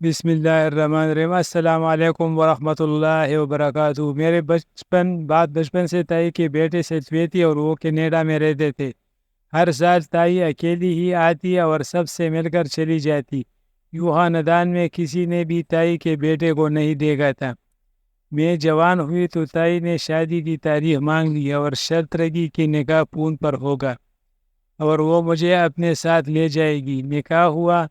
بسم اللہ الرحمن الرحیم۔ السلام علیکم ورحمۃ اللہ وبرکاتہ۔ میرے بچپن سے تائی کے بیٹے سے ہوئی تھی اور وہ کینیڈا میں رہتے تھے۔ ہر سال تائی اکیلی ہی آتی اور سب سے مل کر چلی جاتی۔ یوں خاندان میں کسی نے بھی تائی کے بیٹے کو نہیں دیکھا تھا۔ میں جوان ہوئی تو تائی نے شادی کی تاریخ مانگ لی اور شرط رکھی کہ نکاح پون پر ہوگا اور وہ مجھے اپنے ساتھ لے جائے گی۔ نکاح ہوا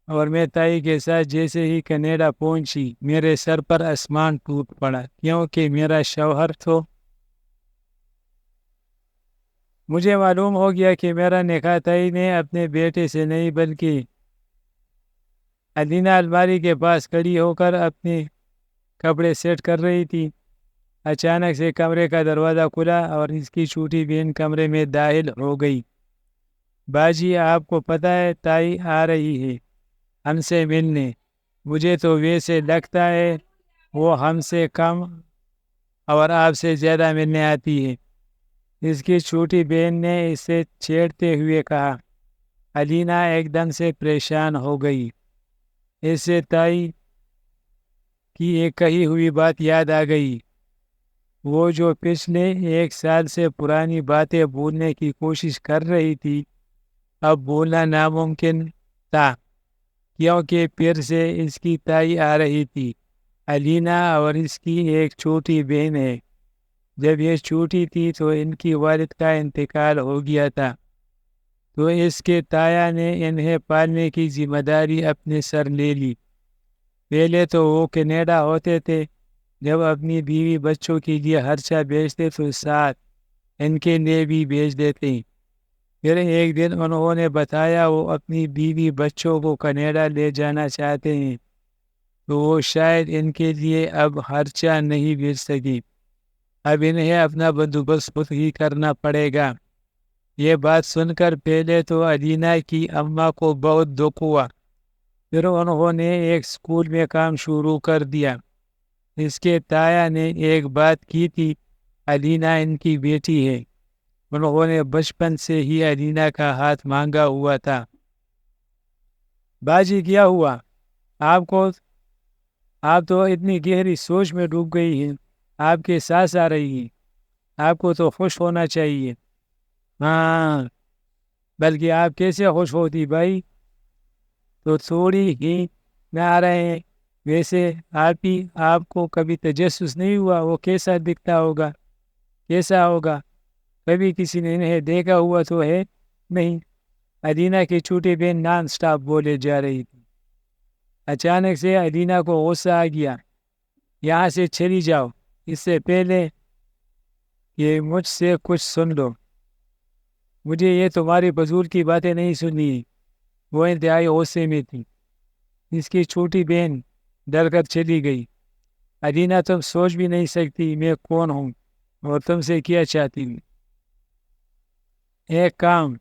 اور میں تائی کے ساتھ جیسے ہی کینیڈا پہنچی میرے سر پر آسمان ٹوٹ پڑا، کیونکہ میرا شوہر تو مجھے معلوم ہو گیا کہ میرا نکاح تائی نے اپنے بیٹے سے نہیں بلکہ ادینہ الماری کے پاس کھڑی ہو کر اپنے کپڑے سیٹ کر رہی تھی۔ اچانک سے کمرے کا دروازہ کھلا اور اس کی چھوٹی بہن کمرے میں داخل ہو گئی۔ باجی، آپ کو پتہ ہے تائی آ رہی ہے ہم سے ملنے۔ مجھے تو ویسے لگتا ہے وہ ہم سے کم اور آپ سے زیادہ ملنے آتی ہے، اس کی چھوٹی بہن نے اسے چھیڑتے ہوئے کہا۔ الینا ایک دم سے پریشان ہو گئی۔ اس سے تائی کی ایک کہی ہوئی بات یاد آ گئی، وہ جو پچھلے 1 سال سے پرانی باتیں بھولنے کی کوشش کر رہی تھی، اب بھولنا ناممکن تھا، کیونکہ پھر سے اس کی تائی آ رہی تھی۔ الینا اور اس کی ایک چھوٹی بہن ہے۔ جب یہ چھوٹی تھی تو ان کی والد کا انتقال ہو گیا تھا، تو اس کے تایا نے انہیں پالنے کی ذمہ داری اپنے سر لے لی۔ پہلے تو وہ کینیڈا ہوتے تھے، جب اپنی بیوی بچوں کے لیے خرچہ بھیجتے تو ساتھ ان کے لیے بھی بھیج دیتے۔ پھر ایک دن انہوں نے بتایا وہ اپنی بیوی بچوں کو کینیڈا لے جانا چاہتے ہیں، تو وہ شاید ان کے لیے اب خرچہ نہیں بھیج سکی۔ اب انہیں اپنا بندوبست خود ہی کرنا پڑے گا۔ یہ بات سن کر پہلے تو الینا کی اماں کو بہت دکھ ہوا، پھر انہوں نے ایک اسکول میں کام شروع کر دیا۔ اس کے تایا نے ایک بات کی تھی، الینا ان کی بیٹی ہے۔ انہوں نے بچپن سے ہی الینا کا ہاتھ مانگا ہوا تھا۔ باجی، کیا ہوا آپ تو اتنی گہری سوچ میں ڈوب گئی ہیں۔ آپ کے سانس آ رہی ہے، آپ کو تو خوش ہونا چاہیے۔ ہاں، بلکہ آپ کیسے خوش ہوتی بھائی؟ تو تھوڑی ہی نہ آ رہے ہیں۔ ویسے آپ کو کبھی تجسس نہیں ہوا وہ کیسا دکھتا ہوگا، کیسا ہوگا؟ کبھی کسی نے انہیں دیکھا ہوا تو ہے نہیں؟ الینا کی چھوٹی بہن نان سٹاپ بولے جا رہی تھی۔ اچانک سے الینا کو غصہ آ گیا۔ یہاں سے چلی جاؤ، اس سے پہلے کہ مجھ سے کچھ سن لو۔ مجھے یہ تمہاری فضول کی باتیں نہیں سننی۔ وہ انتہائی غصے میں تھی۔ اس کی چھوٹی بہن ڈر کر چلی گئی۔ الینا، تم سوچ بھی نہیں سکتی میں کون ہوں اور تم سے کیا چاہتی ہوں۔ ایک کام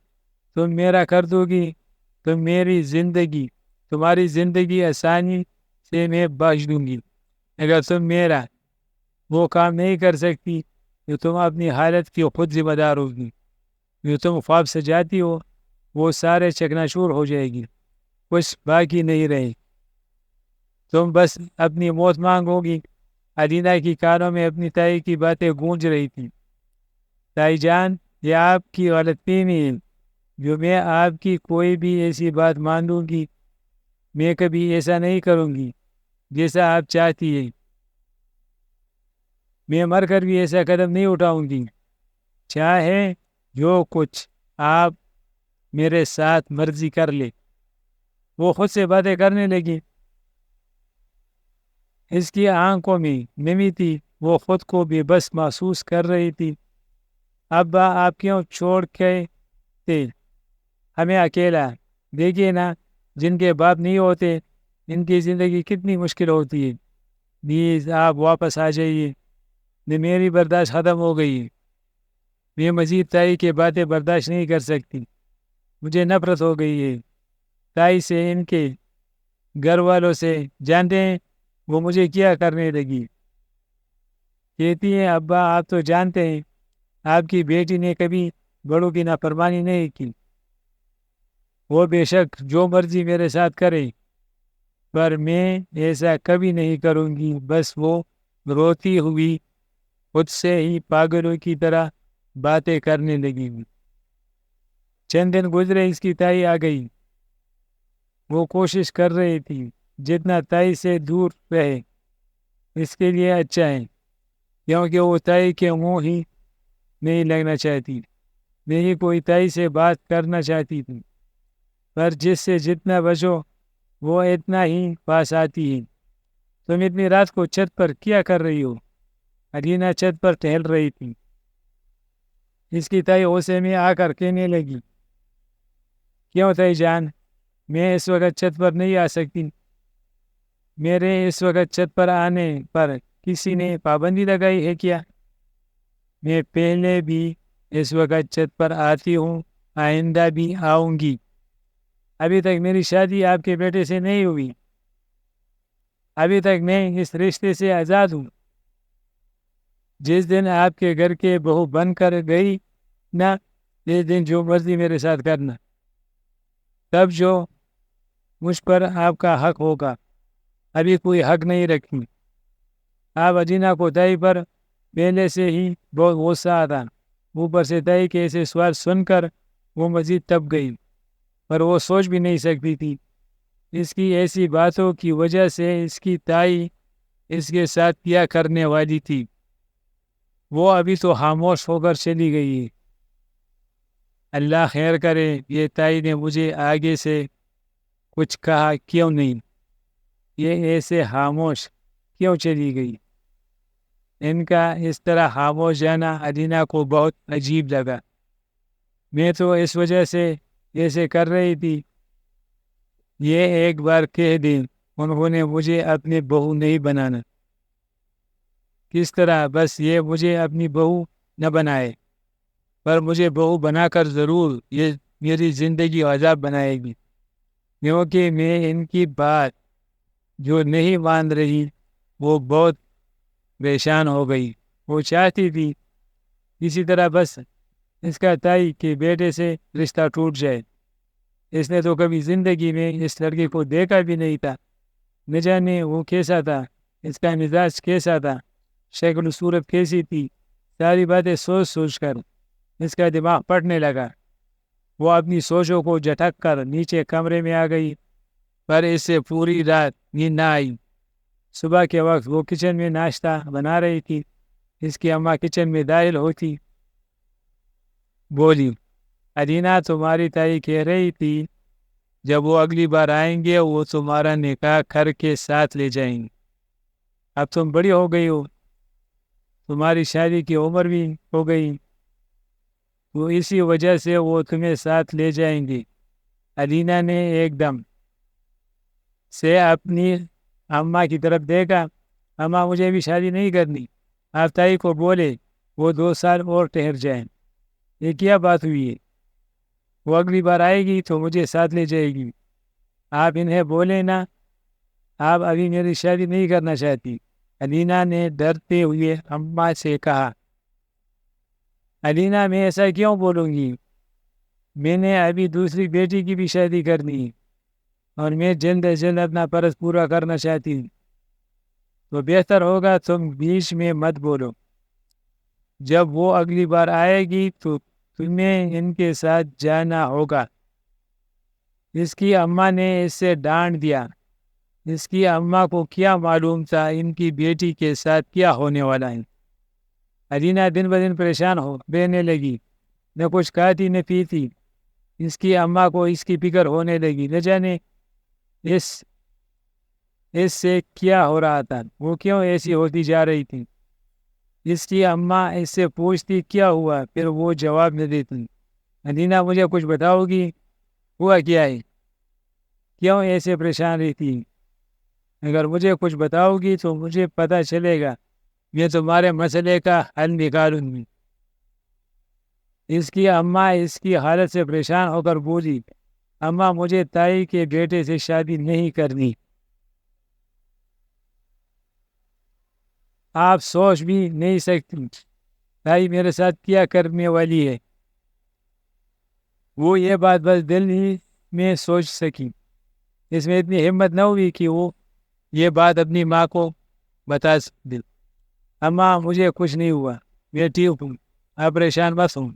تم میرا کر دو گی، تمہاری زندگی آسانی سے میں بخش دوں گی۔ اگر تم میرا وہ کام نہیں کر سکتی تو تم اپنی حالت کی خود ذمہ دار ہوگی۔ جو تم خواب سجاتی ہو وہ سارے چکناچور ہو جائے گی، کچھ باقی نہیں رہے، تم بس اپنی موت مانگو گی۔ الینا کی کانوں میں اپنی تائی کی باتیں گونج رہی تھیں۔ تائی جان، یہ آپ کی غلط فہمی ہے۔ جو میں آپ کی کوئی بھی ایسی بات مان لوں گی، میں کبھی ایسا نہیں کروں گی جیسا آپ چاہتی ہیں۔ میں مر کر بھی ایسا قدم نہیں اٹھاؤں گی، چاہے جو کچھ آپ میرے ساتھ مرضی کر لے۔ وہ خود سے باتیں کرنے لگی۔ اس کی آنکھوں میں نمی تھی، وہ خود کو بے بس محسوس کر رہی تھی۔ ابا، آپ کیوں چھوڑ کے تھے ہمیں اکیلا؟ دیکھیے نا، جن کے باپ نہیں ہوتے ان کی زندگی کتنی مشکل ہوتی ہے۔ پلیز آپ واپس آ جائیے، میری برداشت ختم ہو گئی ہے۔ میں مزید تائی کی باتیں برداشت نہیں کر سکتی۔ مجھے نفرت ہو گئی ہے تائی سے، ان کے گھر والوں سے۔ جانتے ہیں وہ مجھے کیا کرنے لگی؟ کہتی ہیں، ابا آپ تو جانتے ہیں آپ کی بیٹی نے کبھی بڑوں کی نافرمانی نہیں کی۔ وہ بے شک جو مرضی میرے ساتھ کرے، پر میں ایسا کبھی نہیں کروں گی۔ بس وہ روتی ہوئی خود سے ہی پاگلوں کی طرح باتیں کرنے لگی۔ چند دن گزرے، اس کی تائی آ گئی۔ وہ کوشش کر رہی تھی جتنا تائی سے دور رہے اس کے لیے اچھا ہے، کیونکہ وہ تائی کے منہ ہی نہیں لگنا چاہتی، نہیں کوئی تائی سے بات کرنا چاہتی تھی، پر جس سے جتنا بچو وہ اتنا ہی پاس آتی ہے۔ تم اتنی رات کو چھت پر کیا کر رہی ہو؟ ادینہ چھت پر ٹہل رہی تھی۔ اس کی تائی غصے میں آ کر کہنے لگی، کیوں تائی جان، میں اس وقت چھت پر نہیں آ سکتی؟ میرے اس وقت چھت پر آنے پر کسی نے پابندی لگائی ہے کیا؟ میں پہلے بھی اس وقت چھت پر آتی ہوں، آئندہ بھی آؤں گی۔ ابھی تک میری شادی آپ کے بیٹے سے نہیں ہوئی، ابھی تک میں اس رشتے سے آزاد ہوں۔ جس دن آپ کے گھر کے بہو بن کر گئی نا، اس دن جو مرضی میرے ساتھ کرنا، تب جو مجھ پر آپ کا حق ہوگا، ابھی کوئی حق نہیں رکھتی۔ آپ ادینہ کو تائی پر پہلے سے ہی بہت غصہ آتا، اوپر سے تائی کے ایسے سوال سن کر وہ مزید تپ گئی، پر وہ سوچ بھی نہیں سکتی تھی۔ اس کی ایسی باتوں کی وجہ سے اس کی تائی اس کے ساتھ کیا کرنے والی تھی۔ وہ ابھی تو خاموش ہو کر چلی گئی۔ اللہ خیر کرے، یہ تائی نے مجھے آگے سے کچھ کہا کیوں نہیں؟ یہ ایسے خاموش کیوں چلی گئی؟ ان کا اس طرح خاموش جانا ادینہ کو بہت عجیب لگا۔ میں تو اس وجہ سے ایسے کر رہی تھی، یہ ایک بار کہہ دیں انہوں نے مجھے اپنی بہو نہیں بنانا۔ کس طرح؟ بس یہ مجھے اپنی بہو نہ بنائے، پر مجھے بہو بنا کر ضرور یہ میری زندگی عذاب بنائے گی، کیونکہ میں ان کی بات جو نہیں مان رہی وہ بہت پریشان ہو گئی۔ وہ چاہتی تھی کسی طرح بس اس کا تائی کے بیٹے سے رشتہ ٹوٹ جائے۔ اس نے تو کبھی زندگی میں اس لڑکے کو دیکھا بھی نہیں تھا، نہ جانے وہ کیسا تھا، اس کا مزاج کیسا تھا، شکل و صورت کیسی تھی۔ ساری باتیں سوچ سوچ کر اس کا دماغ پھٹنے لگا۔ وہ اپنی سوچوں کو جھٹک کر نیچے کمرے میں آ گئی، پر اس سے پوری رات نیند نہ آئی۔ صبح کے وقت وہ کچن میں ناشتہ بنا رہی تھی، اس کی اماں کچن میں داخل ہوتی، بولی، ادینہ تمہاری تائی کہہ رہی تھی جب وہ اگلی بار آئیں گے وہ تمہارا نکاح کر کے ساتھ لے جائیں گے۔ اب تم بڑی ہو گئی ہو، تمہاری شادی کی عمر بھی ہو گئی، وہ اسی وجہ سے وہ تمہیں ساتھ لے جائیں گے۔ ادینہ نے ایک دم سے اپنی اماں کی طرف دیکھا۔ اماں، مجھے بھی شادی نہیں کرنی، آپ تائی کو بولے وہ 2 سال اور ٹھہر جائیں۔ یہ کیا بات ہوئی ہے؟ وہ اگلی بار آئے گی تو مجھے ساتھ لے جائے گی، آپ انہیں بولے نا آپ ابھی میری شادی نہیں کرنا چاہتی۔ ادینہ نے ڈرتے ہوئے اماں سے کہا، ادینہ میں ایسا کیوں بولوں گی؟ میں نے ابھی دوسری بیٹی کی بھی شادی کرنی ہے اور میں جلد از جلد اپنا فرض پورا کرنا چاہتی ہوں، تو بہتر ہوگا تم بیچ میں مت بولو۔ جب وہ اگلی بار آئے گی تو تمہیں ان کے ساتھ جانا ہوگا۔ اس کی اماں نے اس سے ڈانٹ دیا۔ اس کی اماں کو کیا معلوم تھا ان کی بیٹی کے ساتھ کیا ہونے والا ہے۔ ادینہ دن بدن پریشان ہو رہنے لگی، نہ کچھ کھاتی نہ پیتی۔ اس کی اماں کو اس کی فکر ہونے لگی، نہ جانے اس سے کیا ہو رہا تھا، وہ کیوں ایسی ہوتی جا رہی تھی۔ اس کی اماں اس سے پوچھتی کیا ہوا، پھر وہ جواب نہ دیتی۔ ادینہ مجھے کچھ بتاؤ گی، ہوا کیا ہے، کیوں ایسے پریشان رہتی؟ اگر مجھے کچھ بتاؤ گی تو مجھے پتہ چلے گا، میں تمہارے مسئلے کا حل نکالوں گی۔ اس کی اماں اس کی حالت سے پریشان ہو کر بولی، اماں مجھے تائی کے بیٹے سے شادی نہیں کرنی۔ آپ سوچ بھی نہیں سکتی تائی میرے ساتھ کیا کرنے والی ہے۔ وہ یہ بات بس دل ہی میں سوچ سکی۔ اس میں اتنی ہمت نہ ہوئی کہ وہ یہ بات اپنی ماں کو بتا دے۔ اماں مجھے کچھ نہیں ہوا، میں ٹھیک ہوں، آپ پریشان مت ہوں،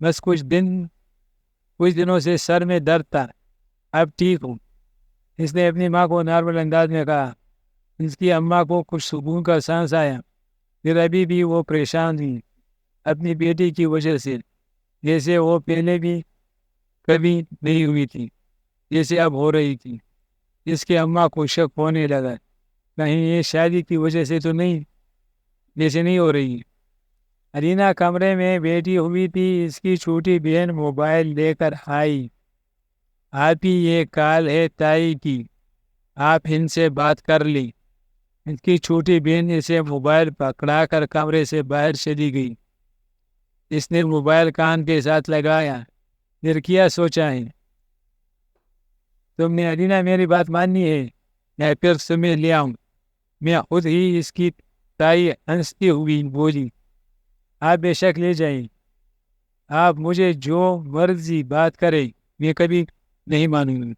بس کچھ دنوں سے سر میں درد تھا، اب ٹھیک ہوں۔ اس نے اپنی ماں کو نارمل انداز میں کہا۔ اس کی اماں کو کچھ سکون کا سانس آیا، پھر ابھی بھی وہ پریشان تھی اپنی بیٹی کی وجہ سے، جیسے وہ پہلے بھی کبھی نہیں ہوئی تھی، جیسے اب ہو رہی تھی۔ اس کی اماں کو شک ہونے لگا، کہیں یہ شادی کی وجہ سے تو نہیں، جیسے نہیں ہو رہی۔ ارینا کمرے میں بیٹھی ہوئی تھی، اس کی چھوٹی بہن موبائل لے کر آئی۔ آپ ہی یہ کال ہے تائی کی، آپ ان سے بات کر لی۔ اس کی چھوٹی بہن اسے موبائل پکڑا کر کمرے سے باہر چلی گئی۔ اس نے موبائل کان کے ساتھ لگایا، پھر کیا سوچا ہے؟ تم نے ارینا میری بات ماننی ہے یا پھر تمہیں لے آؤں؟ میں خود ہی اس کی تائی ہنستی ہوئی بولی، آپ بے شک لے جائیں، آپ مجھے جو مرضی بات کریں، میں کبھی نہیں مانوں گی۔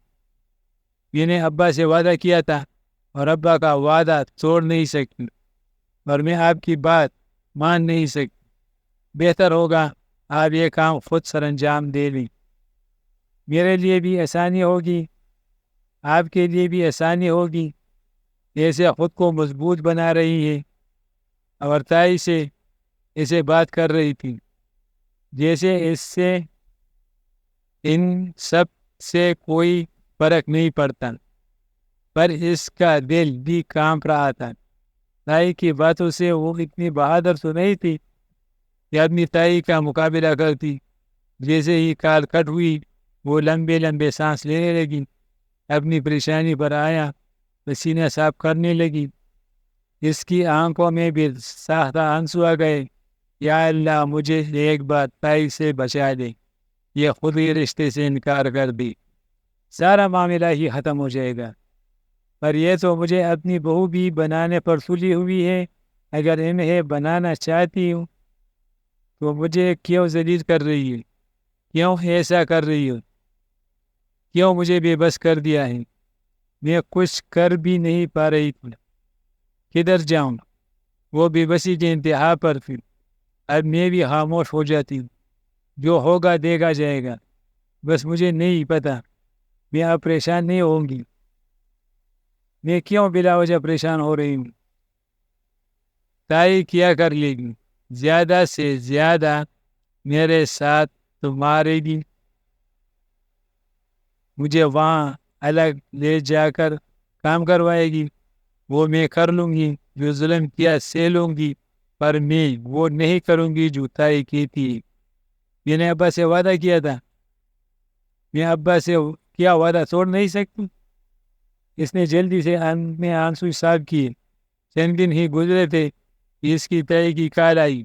میں نے ابا سے وعدہ کیا تھا اور ابا کا وعدہ توڑ نہیں سکتی، اور میں آپ کی بات مان نہیں سکتی۔ بہتر ہوگا آپ یہ کام خود سر انجام دے لیں، میرے لیے بھی آسانی ہوگی، آپ کے لیے بھی آسانی ہوگی۔ ایسے خود کو مضبوط بنا رہی ہے اور تائی سے اسے بات کر رہی تھی، جیسے اس سے ان سب سے کوئی فرق نہیں پڑتا، پر اس کا دل بھی کانپ رہا تھا۔ تائی کی باتوں سے وہ اتنی بہادر تو نہیں تھی کہ اپنی تائی کا مقابلہ کرتی۔ جیسے ہی کال کٹ ہوئی، وہ لمبے لمبے سانس لینے لگی، اپنی پریشانی پر آیا پسینہ صاف کرنے لگی۔ اس کی آنکھوں میں بھی ساختہ آنسو آ گئے۔ یا اللہ، مجھے ایک بار تائی سے بچا دے، یہ خود ہی رشتے سے انکار کر دی، سارا معاملہ ہی ختم ہو جائے گا۔ پر یہ تو مجھے اپنی بہو بھی بنانے پر تلی ہوئی ہے، اگر انہیں بنانا چاہتی ہوں تو مجھے کیوں ذلیل کر رہی ہے؟ کیوں ایسا کر رہی ہو؟ کیوں مجھے بے بس کر دیا ہے؟ میں کچھ کر بھی نہیں پا رہی تھی، کدھر جاؤں؟ وہ بے بسی کے انتہا پر تھی۔ اب میں بھی خاموش ہو جاتی ہوں، جو ہوگا دیکھا جائے گا، بس مجھے نہیں پتا میں اب پریشان نہیں ہوں گی۔ میں کیوں بلا وجہ پریشان ہو رہی ہوں؟ تائی کیا کر لے گی، زیادہ سے زیادہ میرے ساتھ تمہارے گی، مجھے وہاں الگ لے جا کر کام کروائے گی، وہ میں کر لوں گی، جو ظلم کیا سے لوں گی، پر میں وہ نہیں کروں گی جو تائی کی تھی۔ میں نے ابا سے وعدہ کیا تھا، میں ابا سے کیا وعدہ توڑ نہیں سکتی؟ اس نے جلدی سے میں آنسو صاف کیے۔ چند دن ہی گزرے تھے، اس کی تائی کی کال آئی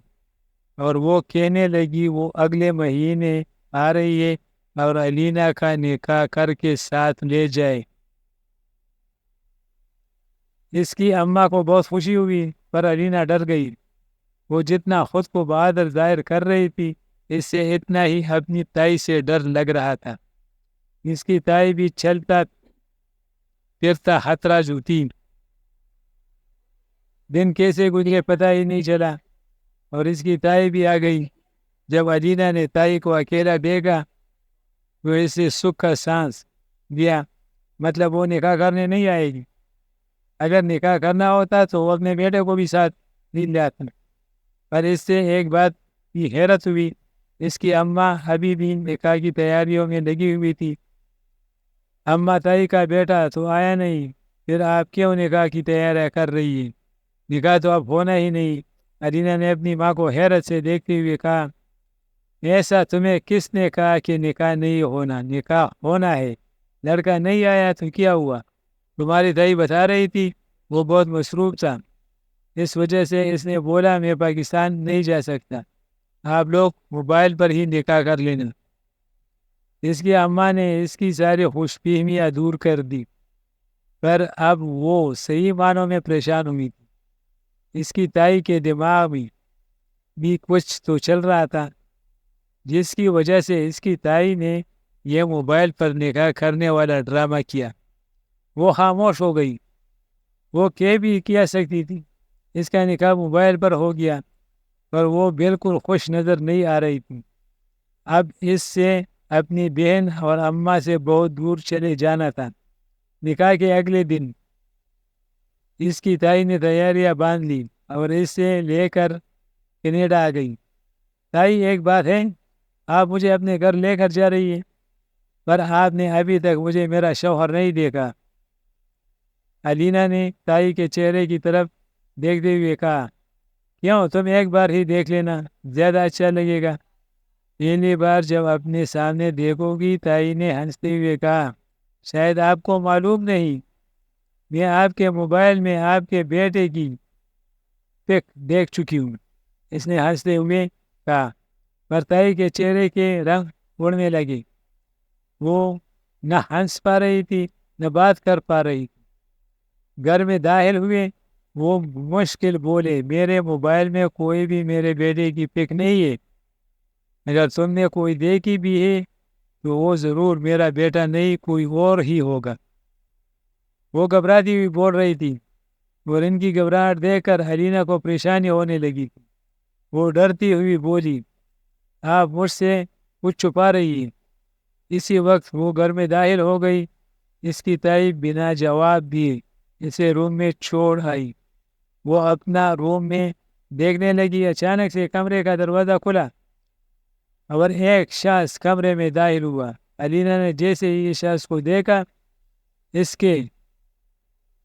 اور وہ کہنے لگی وہ اگلے مہینے آ رہی ہے اور الینا کا نکاح کر کے ساتھ لے جائے۔ اس کی اماں کو بہت خوشی ہوئی، پر الینا ڈر گئی۔ وہ جتنا خود کو بہادر ظاہر کر رہی تھی، اس سے اتنا ہی اپنی تائی سے ڈر لگ رہا تھا۔ اس کی تائی بھی چلتا پھرتا خطرہ جو تھی۔ دن کیسے گزرے پتہ ہی نہیں چلا اور اس کی تائی بھی آ گئی۔ جب الینا نے تائی کو اکیلا دیکھا، وہ اسے سکھ کا سانس دیا، مطلب وہ نکاح کرنے نہیں آئے گی۔ اگر نکاح کرنا ہوتا تو وہ اپنے بیٹے کو بھی ساتھ لے لاتا۔ پر اس سے ایک بات کی حیرت ہوئی، اس کی اماں ابھی بھی نکاح کی تیاریوں میں لگی ہوئی تھی۔ اماں، تائی کا بیٹا تو آیا نہیں، پھر آپ کیوں نکاح کی تیاریاں کر رہی ہیں؟ نکاح تو اب ہونا ہی نہیں۔ الینا نے اپنی ماں کو حیرت سے دیکھتے ہوئے کہا، ایسا تمہیں کس نے کہا کہ نکاح نہیں ہونا؟ نکاح ہونا ہے، لڑکا نہیں آیا تو کیا ہوا؟ تمہاری تائی بتا رہی تھی وہ بہت مصروف تھا، اس وجہ سے اس نے بولا میں پاکستان نہیں جا سکتا، آپ لوگ موبائل پر ہی نکاح کر لینا۔ اس کی اماں نے اس کی ساری خوش فہمیاں دور کر دی، پر اب وہ صحیح معنوں میں پریشان ہوئی تھی۔ اس کی تائی کے دماغ میں بھی کچھ تو چل رہا تھا، جس کی وجہ سے اس کی تائی نے یہ موبائل پر نکاح کرنے والا ڈرامہ کیا۔ وہ خاموش ہو گئی۔ وہ بھی کیا سکتی تھی۔ اس کا نکاح موبائل پر ہو گیا، پر وہ بالکل خوش نظر نہیں آ رہی تھی۔ اب اس سے اپنی بہن اور اماں سے بہت دور چلے جانا تھا۔ نکاح کے اگلے دن اس کی تائی نے تیاریاں باندھ لی اور اسے لے کر کینیڈا آ گئی۔ تائی، ایک بات ہے، آپ مجھے اپنے گھر لے کر جا رہی ہے، پر آپ نے ابھی تک مجھے میرا شوہر نہیں دیکھا۔ الینا نے تائی کے چہرے کی طرف دیکھتے ہوئے کہا، کیوں؟ تم ایک بار ہی دیکھ لینا، زیادہ اچھا لگے گا۔ پہلی بار جب اپنے سامنے دیکھو گی، تائی نے ہنستے ہوئے کہا، شاید آپ کو معلوم نہیں، میں آپ کے موبائل میں آپ کے بیٹے کی پک دیکھ چکی ہوں۔ اس نے ہنستے ہوئے کہا، پر تائی کے چہرے کے رنگ اڑنے لگے۔ وہ نہ ہنس پا رہی تھی نہ بات کر پا رہی تھی۔ گھر میں داخل ہوئے، وہ مشکل بولے، میرے موبائل میں کوئی بھی میرے بیٹے کی پک نہیں ہے۔ اگر تم نے کوئی دیکھی بھی ہے تو وہ ضرور میرا بیٹا نہیں، کوئی اور ہی ہوگا۔ وہ گھبراتی ہوئی بول رہی تھی، اور ان کی گھبراہٹ دیکھ کر الینا کو پریشانی ہونے لگی۔ وہ ڈرتی ہوئی بولی، آپ مجھ سے کچھ چھپا رہی ہیں۔ اسی وقت وہ گھر میں داخل ہو گئی۔ اس کی تائی بنا جواب دیے اسے روم میں چھوڑ آئی۔ وہ اپنا روم میں دیکھنے لگی۔ اچانک سے کمرے کا دروازہ کھلا اور ایک شخص کمرے میں داخل ہوا۔ الینا نے جیسے ہی اس شخص کو دیکھا، اس کے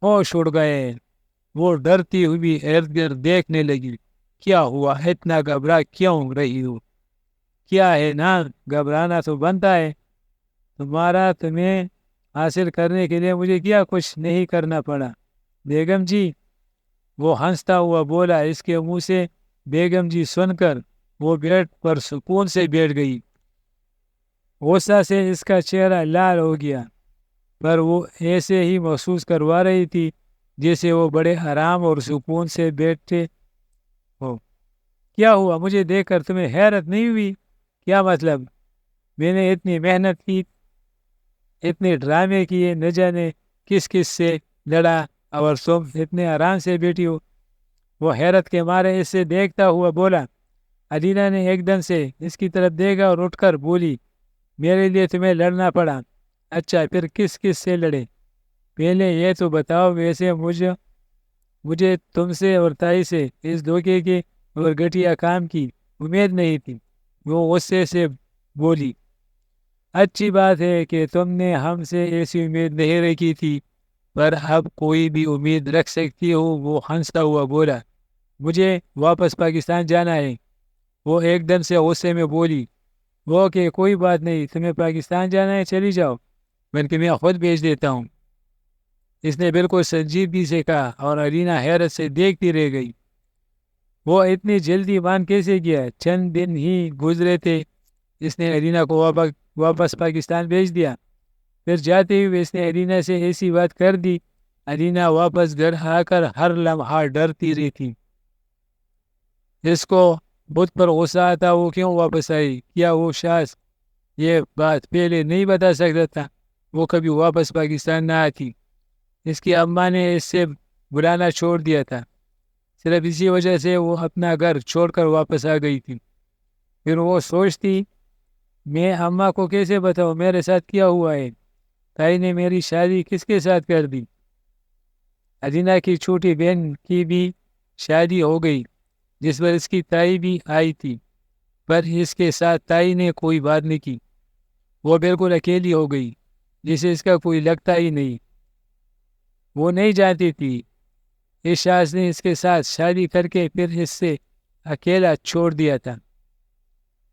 ہوش اڑ گئے۔ وہ ڈرتی ہوئی ارد گرد دیکھنے لگی۔ کیا ہوا؟ اتنا گھبرا کیوں رہی ہو؟ کیا ہے نا؟ گھبرانا تو بنتا ہے۔ تمہیں حاصل کرنے کے لیے مجھے کیا کچھ نہیں کرنا پڑا بیگم جی؟ وہ ہنستا ہوا بولا۔ اس کے منہ سے بیگم جی سن کر وہ بیڈ پر سکون سے بیٹھ گئی۔ غصہ سے اس کا چہرہ لال ہو گیا، پر وہ ایسے ہی محسوس کروا رہی تھی جیسے وہ بڑے آرام اور سکون سے بیٹھے ہو۔ کیا ہوا؟ مجھے دیکھ کر تمہیں حیرت نہیں ہوئی؟ کیا مطلب؟ میں نے اتنی محنت کی، اتنے ڈرامے کیے، نہ جانے کس کس سے لڑا، اور تم اتنے آرام سے بیٹھی ہو۔ وہ حیرت کے مارے اسے دیکھتا ہوا بولا۔ الینا نے ایک دم سے اس کی طرف دیکھا اور اٹھ کر بولی، میرے لیے تمہیں لڑنا پڑا؟ اچھا، پھر کس کس سے لڑے؟ پہلے یہ تو بتاؤ۔ ویسے مجھے تم سے اور تائی سے اس دھوکے کے اور گھٹیا کام کی امید نہیں تھی۔ وہ غصے سے بولی۔ اچھی بات ہے کہ تم نے ہم سے ایسی امید نہیں رکھی تھی، پر اب کوئی بھی امید رکھ سکتی ہو۔ وہ ہنستا ہوا بولا، مجھے واپس پاکستان جانا ہے۔ وہ ایک دم سے غصے میں بولی، وہ کہ کوئی بات نہیں، تمہیں پاکستان جانا ہے، چلی جاؤ، بلکہ میں خود بھیج دیتا ہوں۔ اس نے بالکل سنجیدگی سے کہا، اور الینا حیرت سے دیکھتی رہ گئی۔ وہ اتنی جلدی مان کیسے گیا؟ چند دن ہی گزرے تھے، اس نے الینا کو واپس پاکستان بھیج دیا۔ پھر جاتے ہوئے اس نے الینا سے ایسی بات کر دی۔ الینا واپس گھر آ کر ہر لمحہ ڈرتی رہی تھی۔ اس کو خود پر غصہ آتا، وہ کیوں واپس آئی؟ کیا وہ شخص یہ بات پہلے نہیں بتا سکتا تھا؟ وہ کبھی واپس پاکستان نہ آتی۔ اس کی اماں نے اس سے بلانا چھوڑ دیا تھا، صرف اسی وجہ سے وہ اپنا گھر چھوڑ کر واپس آ گئی تھی۔ پھر وہ سوچتی، میں اماں کو کیسے بتاؤں میرے ساتھ کیا ہوا ہے؟ تائی نے میری شادی کس کے ساتھ کر دی؟ الینا کی چھوٹی بہن کی بھی شادی ہو گئی، جس پر اس کی تائی بھی آئی تھی، پر اس کے ساتھ تائی نے کوئی بات نہیں کی۔ وہ بالکل اکیلی ہو گئی، جسے اس کا کوئی لگتا ہی نہیں۔ وہ نہیں جانتی تھی اس شخص نے اس کے ساتھ شادی کر کے پھر اس سے اکیلا چھوڑ دیا تھا۔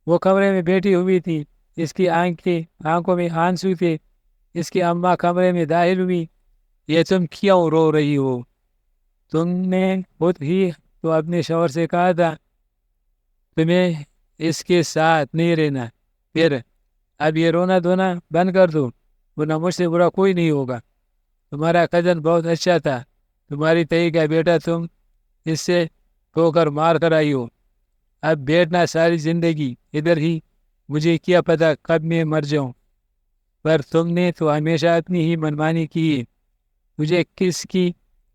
وہ کمرے میں بیٹھی ہوئی تھی، اس کی آنکھوں میں آنسو تھے۔ اس کی اماں کمرے میں داخل ہوئی۔ یہ تم کیوں رو رہی ہو؟ تم نے خود ہی تو اپنے شوہر سے کہا تھا تمہیں اس کے ساتھ نہیں رہنا۔ پھر اب یہ رونا دھونا بند کر دو، ورنہ مجھ سے برا کوئی نہیں ہوگا۔ تمہارا کزن بہت اچھا تھا، تمہاری تائی کا بیٹا، تم اس سے دھو کر مار کر آئی ہو۔ اب بیٹھنا ساری زندگی ادھر ہی، مجھے کیا پتا کب میں مر جاؤں۔ پر تم نے تو ہمیشہ اپنی ہی منمانی کی ہے۔ مجھے کس کی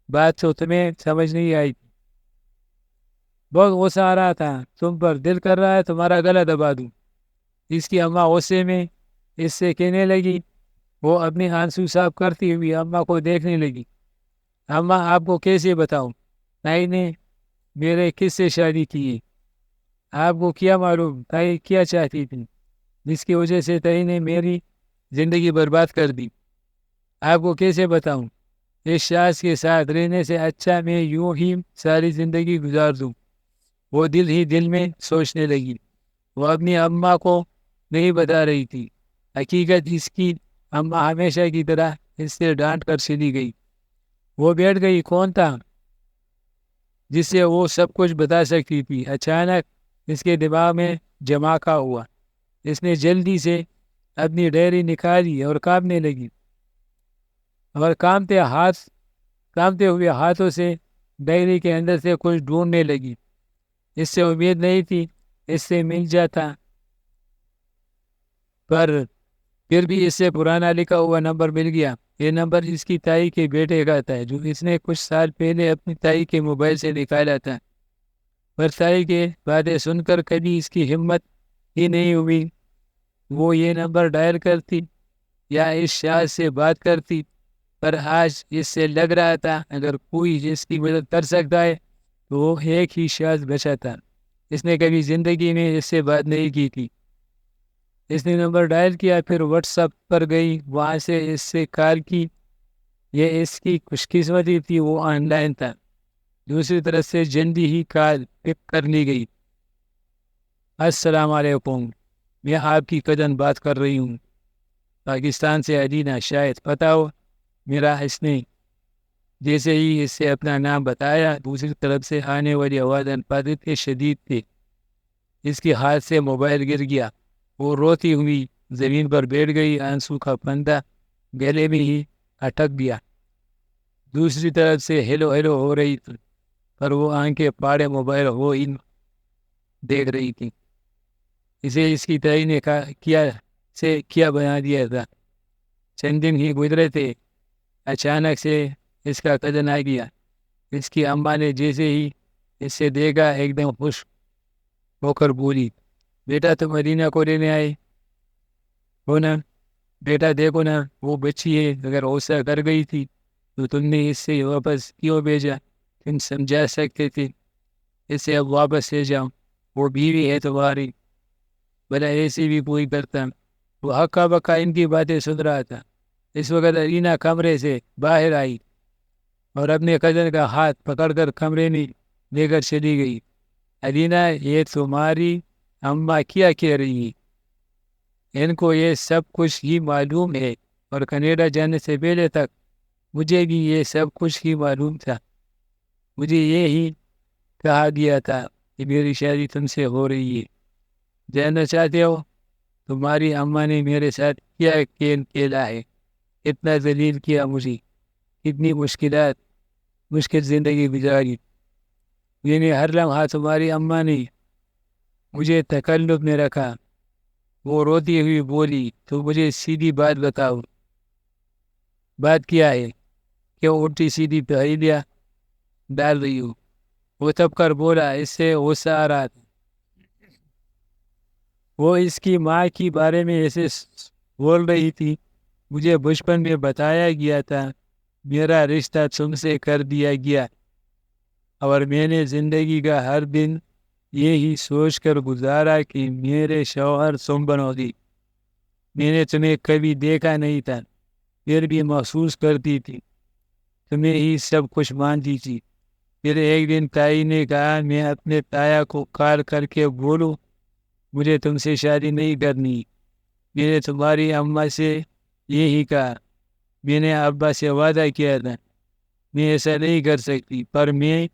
بات تو تمہیں سمجھ نہیں آئی۔ بہت غصہ آ رہا تھا تم پر، دل کر رہا ہے تمہارا گلا دبا دوں۔ اس کی اماں غصے میں اس سے کہنے لگی۔ وہ اپنے آنسو صاف کرتی ہوئی اماں کو دیکھنے لگی۔ اماں آپ کو کیسے بتاؤں، تائی نے میرے کس سے شادی کی ہے؟ آپ کو کیا معلوم تائی کیا چاہتی تھی، جس کی وجہ سے تائی نے میری زندگی برباد کر دی؟ آپ کو کیسے بتاؤں، اس شخص کے ساتھ رہنے سے اچھا میں یوں ہی ساری زندگی گزار دوں۔ وہ دل ہی دل میں سوچنے لگی۔ وہ اپنی اماں کو نہیں بتا رہی تھی حقیقت۔ اس کی اماں ہمیشہ کی طرح اس سے ڈانٹ کر چلی گئی۔ وہ بیٹھ گئی۔ کون تھا جس سے وہ سب کچھ بتا سکتی تھی؟ اچانک اس کے دماغ میں جماکا ہوا۔ اس نے جلدی سے اپنی ڈائری نکالی اور کاپنے لگی، اور کامتے ہوئے ہاتھوں سے ڈائری کے اندر سے کچھ ڈھونڈنے لگی۔ اس سے امید نہیں تھی اس سے مل جاتا، پر پھر بھی اس سے پرانا لکھا ہوا نمبر مل گیا۔ یہ نمبر اس کی تائی کے بیٹے کا تھا، جو اس نے کچھ سال پہلے اپنی تائی کے موبائل سے نکالا تھا۔ پر تائی کے باتیں سن کر کبھی اس کی ہمت ہی نہیں ہوئی وہ یہ نمبر ڈائل کرتی یا اس شخص سے بات کرتی۔ پر آج اس سے لگ رہا تھا اگر کوئی اس کی مدد کر سکتا ہے تو وہ ایک ہی شخص بچا تھا۔ اس نے کبھی زندگی میں اس سے بات نہیں کی تھی۔ اس نے نمبر ڈائل کیا، پھر واٹس ایپ پر گئی، وہاں سے اس سے کال کی۔ یہ اس کی خوش قسمتی تھی، وہ آن لائن تھا۔ دوسری طرف سے جلدی ہی کال پک کر لی گئی۔ السلام علیکم، میں آپ کی کزن بات کر رہی ہوں، پاکستان سے ادینہ، شاید پتہ ہو میرا۔ اس نے جیسے ہی اس سے اپنا نام بتایا، دوسری طرف سے آنے والی آواز الفاظ شدید تھی۔ اس کے ہاتھ سے موبائل گر گیا۔ وہ روتی ہوئی زمین پر بیٹھ گئی، آنسو کا پندہ گلے میں ہی اٹک گیا۔ دوسری طرف سے ہیلو ہیلو ہو رہی تھی، پر وہ آنکھیں پاڑے موبائل ہو ہی دیکھ رہی تھی۔ اسے اس کی تائی نے کیا بنا دیا تھا۔ چند دن ہی گزرے تھے، اچانک سے اس کا کزن آ گیا۔ اس کی اماں نے جیسے ہی اس سے دیکھا ایک دم خوش ہو کر بولی، بیٹا تم ادینہ کو لینے آئے ہو نا؟ بیٹا دیکھو نا، وہ بچی ہے، اگر غصہ کر گئی تھی تو تم نے اس سے واپس کیوں بھیجا؟ تم سمجھا سکتے تھے اسے اب واپس لے جاؤ، وہ بیوی ہے تمہاری، بھلا ایسی بھی کوئی کرتا؟ وہ ہکا بکا ان کی باتیں سن رہا تھا۔ اس وقت ادینہ کمرے سے باہر آئی اور اپنے کزن کا ہاتھ پکڑ کر کمرے میں لے کر چلی گئی۔ ادینہ، یہ تمہاری اماں کیا کہہ رہی ہے؟ ان کو یہ سب کچھ ہی معلوم ہے، اور کینیڈا جانے سے پہلے تک مجھے بھی یہ سب کچھ ہی معلوم تھا۔ مجھے یہی کہا گیا تھا کہ میری شادی تم سے ہو رہی ہے۔ جاننا چاہتے ہو تمہاری اماں نے میرے ساتھ کیا کھیلا ہے؟ اتنا ذلیل کیا مجھے، اتنی مشکل زندگی گزاری، یعنی ہر لمحہ تمہاری اماں نے مجھے تکلف میں رکھا۔ وہ روتی ہوئی بولی، تو مجھے سیدھی بات بتاؤ، بات کیا ہے؟ کیوں الٹی سیدھی پہیلیاں ڈال رہی ہو؟ وہ تب کر بولا، اس سے غصہ آ رہا تھا۔ وہ اس کی ماں کے بارے میں ایسے بول رہی تھی، مجھے بچپن میں بتایا گیا تھا میرا رشتہ تم سے کر دیا گیا، اور میں نے زندگی کا ہر دن یہی سوچ کر گزارا کہ میرے شوہر تم بنو گی۔ میں نے تمہیں کبھی دیکھا نہیں تھا، پھر بھی محسوس کرتی تھی تمہیں ہی سب کچھ مانتی تھی۔ پھر ایک دن تائی نے کہا، میں اپنے تایا کو کال کر کے بولوں مجھے تم سے شادی نہیں کرنی۔ میں نے تمہاری اماں سے یہی کہا، میں نے ابا سے وعدہ کیا تھا میں ایسا نہیں کر سکتی، پر میں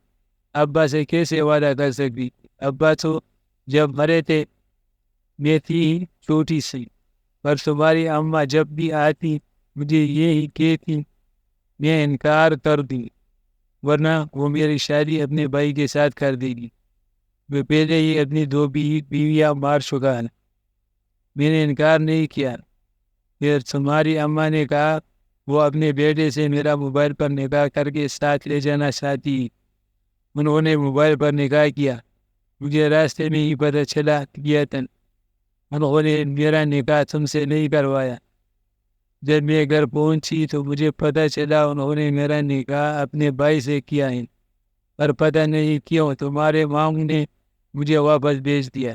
ابا سے کیسے وعدہ کر سکتی؟ ابا تو جب مرے تھے میں تھی ہی چھوٹی سی، پر تمہاری اماں جب بھی آتی مجھے یہی کہتی، میں انکار کر دی، ورنہ وہ میری شادی اپنے بھائی کے ساتھ کر دے گی۔ میں پہلے ہی اپنی 2 بیویاں مار چکا ہے۔ میں نے انکار نہیں کیا۔ پھر تمہاری اماں نے کہا، وہ اپنے بیٹے سے میرا موبائل پر نکاح کر کے ساتھ لے جانا چاہتی۔ انہوں نے موبائل پر نکاح کیا، مجھے راستے میں ہی پتہ چلا گیا تھا انہوں نے میرا نکاح تم سے نہیں کروایا۔ جب میں گھر پہنچی تو مجھے پتہ چلا انہوں نے میرا نکاح اپنے بھائی سے کیا ہے، پر پتہ نہیں کیوں تمہارے ماموں نے مجھے واپس بھیج دیا۔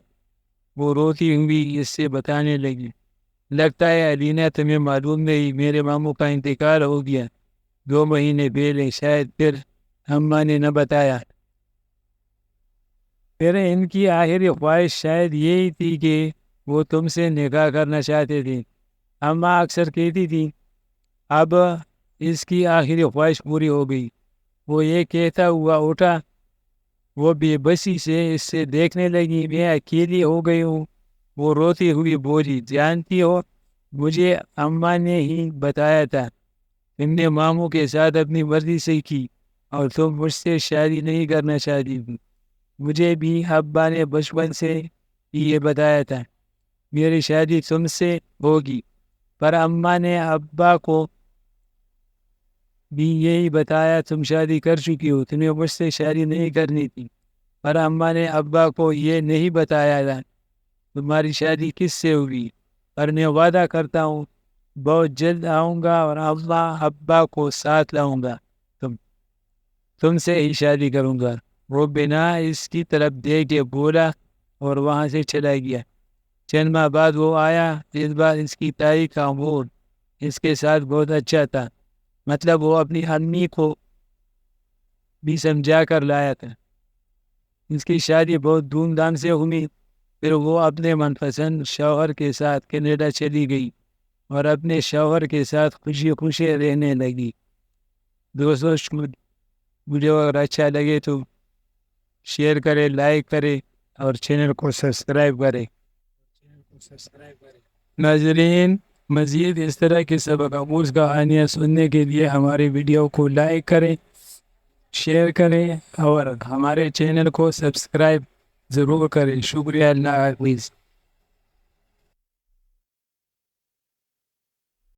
وہ روتی ہوئی اس سے بتانے لگی، لگتا ہے علینا تمہیں معلوم نہیں، میرے ماموں کا انتقال ہو گیا 2 مہینے پہلے، شاید پھر اماں نے نہ بتایا۔ پھر ان کی آخری خواہش شاید یہی تھی کہ وہ تم سے نکاح کرنا چاہتے تھے۔ اماں اکثر کہتی تھی اب اس کی آخری خواہش پوری ہو گئی۔ وہ یہ کہتا ہوا اٹھا، وہ بے بسی سے اس سے دیکھنے لگی، میں اکیلی ہو گئی ہوں۔ وہ روتی ہوئی بولی، جانتی ہو مجھے اماں نے ہی بتایا تھا تم نے ماموں کے ساتھ اپنی مرضی سے کی اور تم مجھ سے شادی نہیں کرنا چاہتی تھی۔ مجھے بھی ابا نے بچپن سے یہ بتایا تھا میری شادی تم سے ہوگی، پر اماں نے ابا کو بھی یہی بتایا تم شادی کر چکی ہو، تمہیں مجھ سے شادی نہیں کرنی تھی۔ پر اماں نے ابا کو یہ نہیں بتایا تھا تمہاری شادی کس سے ہوگی، پر میں وعدہ کرتا ہوں بہت جلد آؤں گا اور ابا کو ساتھ لاؤں گا، تم سے ہی شادی کروں گا۔ وہ بنا اس کی طرف دیکھے بولا اور وہاں سے چلا گیا۔ چند ماہ بعد وہ آیا، اس بار اس کی تاریخ کا موڈ اس کے ساتھ بہت اچھا تھا، مطلب وہ اپنی امی کو بھی سمجھا کر لایا تھا۔ اس کی شادی بہت دھوم دھام سے ہوئی، پھر وہ اپنے من پسند شوہر کے ساتھ کینیڈا چلی گئی اور اپنے شوہر کے ساتھ خوشی خوشی رہنے لگی۔ دوستوں مجھے اگر اچھا لگے تو شیئر کرے، لائک کرے اور چینل کو سبسکرائب کرے۔ ناظرین، مزید اس طرح کے سبق آموز کہانیاں سننے کے لیے ہماری ویڈیو کو لائک کریں، شیئر کریں اور ہمارے چینل کو سبسکرائب ضرور کریں۔ شکریہ، اللہ حافظ۔